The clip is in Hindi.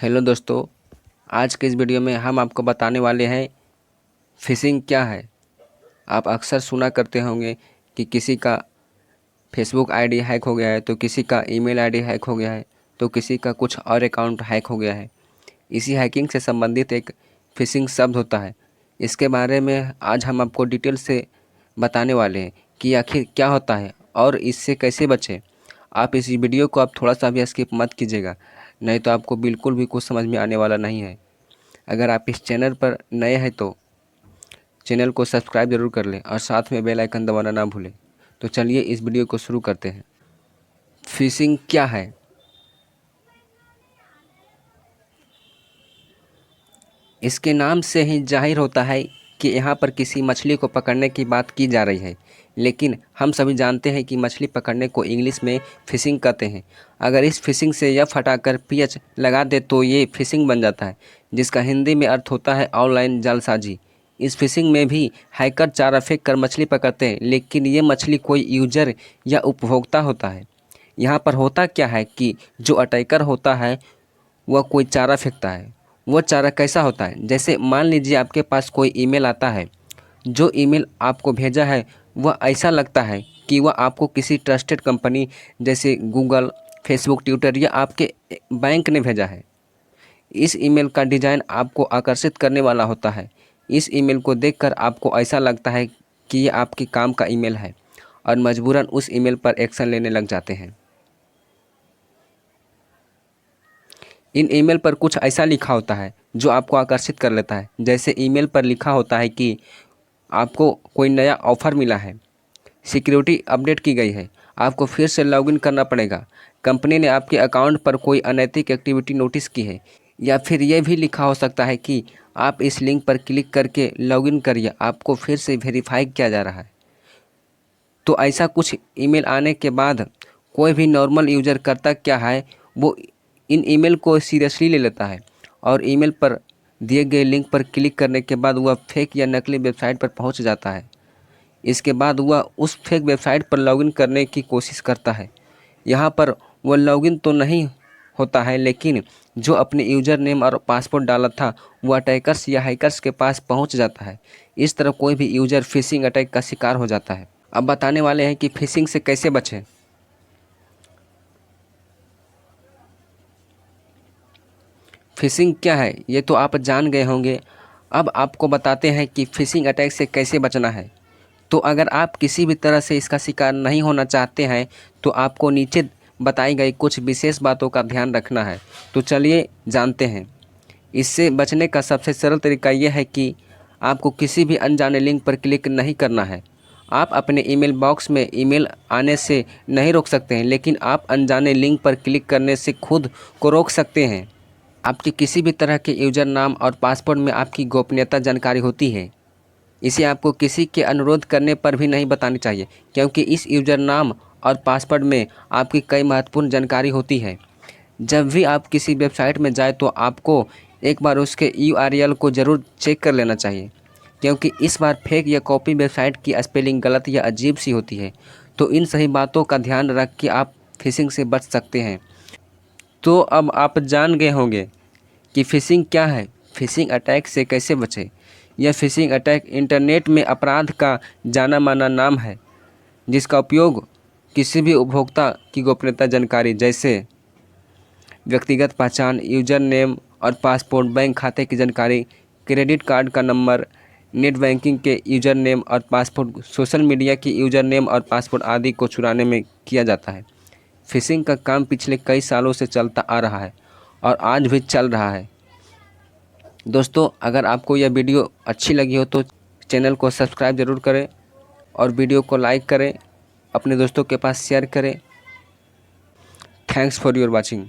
हेलो दोस्तों, आज के इस वीडियो में हम आपको बताने वाले हैं फ़िशिंग क्या है। आप अक्सर सुना करते होंगे कि किसी का फेसबुक आईडी हैक हो गया है, तो किसी का ईमेल आईडी हैक हो गया है, तो किसी का कुछ और अकाउंट हैक हो गया है। इसी हैकिंग से संबंधित एक फ़िशिंग शब्द होता है। इसके बारे में आज हम आपको डिटेल से बताने वाले हैं कि आखिर क्या होता है और इससे कैसे बचें। आप इस वीडियो को आप थोड़ा सा भी स्किप मत कीजिएगा, नहीं तो आपको बिल्कुल भी कुछ समझ में आने वाला नहीं है। अगर आप इस चैनल पर नए हैं तो चैनल को सब्सक्राइब ज़रूर कर लें और साथ में बेल आइकन दबाना ना भूलें। तो चलिए इस वीडियो को शुरू करते हैं। फ़िशिंग क्या है? इसके नाम से ही जाहिर होता है कि यहाँ पर किसी मछली को पकड़ने की बात की जा रही है, लेकिन हम सभी जानते हैं कि मछली पकड़ने को इंग्लिश में फ़िशिंग कहते हैं। अगर इस फ़िशिंग से यह हटाकर पीएच लगा दे तो ये फ़िशिंग बन जाता है, जिसका हिंदी में अर्थ होता है ऑनलाइन जालसाजी। इस फ़िशिंग में भी हैकर चारा फेंक कर मछली पकड़ते हैं, लेकिन ये मछली कोई यूजर या उपभोक्ता होता है। यहाँ पर होता क्या है कि जो अटैकर होता है वह कोई चारा फेंकता है। वो चारा कैसा होता है? जैसे मान लीजिए आपके पास कोई ईमेल आता है। जो ईमेल आपको भेजा है वह ऐसा लगता है कि वह आपको किसी ट्रस्टेड कंपनी जैसे गूगल, फेसबुक, ट्विटर या आपके बैंक ने भेजा है। इस ईमेल का डिज़ाइन आपको आकर्षित करने वाला होता है। इस ईमेल को देखकर आपको ऐसा लगता है कि ये आपके काम का ईमेल है और मजबूरन उस ईमेल पर एक्शन लेने लग जाते हैं। इन ईमेल पर कुछ ऐसा लिखा होता है जो आपको आकर्षित कर लेता है। जैसे ईमेल पर लिखा होता है कि आपको कोई नया ऑफ़र मिला है, सिक्योरिटी अपडेट की गई है, आपको फिर से लॉगिन करना पड़ेगा, कंपनी ने आपके अकाउंट पर कोई अनैतिक एक्टिविटी नोटिस की है। या फिर यह भी लिखा हो सकता है कि आप इस लिंक पर क्लिक करके लॉगिन करिए, आपको फिर से वेरीफाई किया जा रहा है। तो ऐसा कुछ ईमेल आने के बाद कोई भी नॉर्मल यूज़र करता क्या है, वो इन ईमेल को सीरियसली ले लेता है और ईमेल पर दिए गए लिंक पर क्लिक करने के बाद वह फेक या नकली वेबसाइट पर पहुंच जाता है। इसके बाद वह उस फेक वेबसाइट पर लॉगिन करने की कोशिश करता है। यहाँ पर वह लॉगिन तो नहीं होता है, लेकिन जो अपने यूज़र नेम और पासवर्ड डाला था वह अटैकर्स या हैकर्स के पास पहुँच जाता है। इस तरह कोई भी यूज़र फिशिंग अटैक का शिकार हो जाता है। अब बताने वाले हैं कि फिशिंग से कैसे बचें। फिशिंग क्या है ये तो आप जान गए होंगे। अब आपको बताते हैं कि फिशिंग अटैक से कैसे बचना है। तो अगर आप किसी भी तरह से इसका शिकार नहीं होना चाहते हैं तो आपको नीचे बताई गई कुछ विशेष बातों का ध्यान रखना है। तो चलिए जानते हैं। इससे बचने का सबसे सरल तरीका यह है कि आपको किसी भी अनजाने लिंक पर क्लिक नहीं करना है। आप अपने ईमेल बॉक्स में ईमेल आने से नहीं रोक सकते हैं, लेकिन आप अनजाने लिंक पर क्लिक करने से खुद को रोक सकते हैं। आपके किसी भी तरह के यूज़र नाम और पासवर्ड में आपकी गोपनीयता जानकारी होती है। इसे आपको किसी के अनुरोध करने पर भी नहीं बतानी चाहिए, क्योंकि इस यूज़र नाम और पासवर्ड में आपकी कई महत्वपूर्ण जानकारी होती है। जब भी आप किसी वेबसाइट में जाएं तो आपको एक बार उसके यूआरएल को ज़रूर चेक कर लेना चाहिए, क्योंकि इस बार फेक या कॉपी वेबसाइट की स्पेलिंग गलत या अजीब सी होती है। तो इन सही बातों का ध्यान रख के आप फिशिंग से बच सकते हैं। तो अब आप जान गए होंगे कि फ़िशिंग क्या है, फ़िशिंग अटैक से कैसे बचें। यह फ़िशिंग अटैक इंटरनेट में अपराध का जाना माना नाम है, जिसका उपयोग किसी भी उपभोक्ता की गोपनीयता जानकारी जैसे व्यक्तिगत पहचान, यूज़र नेम और पासपोर्ट, बैंक खाते की जानकारी, क्रेडिट कार्ड का नंबर, नेट बैंकिंग के यूज़र नेम और पासपोर्ट, सोशल मीडिया की यूज़र नेम और पासपोर्ट आदि को चुराने में किया जाता है। फ़िशिंग का काम पिछले कई सालों से चलता आ रहा है और आज भी चल रहा है। दोस्तों, अगर आपको यह वीडियो अच्छी लगी हो तो चैनल को सब्सक्राइब ज़रूर करें और वीडियो को लाइक करें, अपने दोस्तों के पास शेयर करें। Thanks for your watching.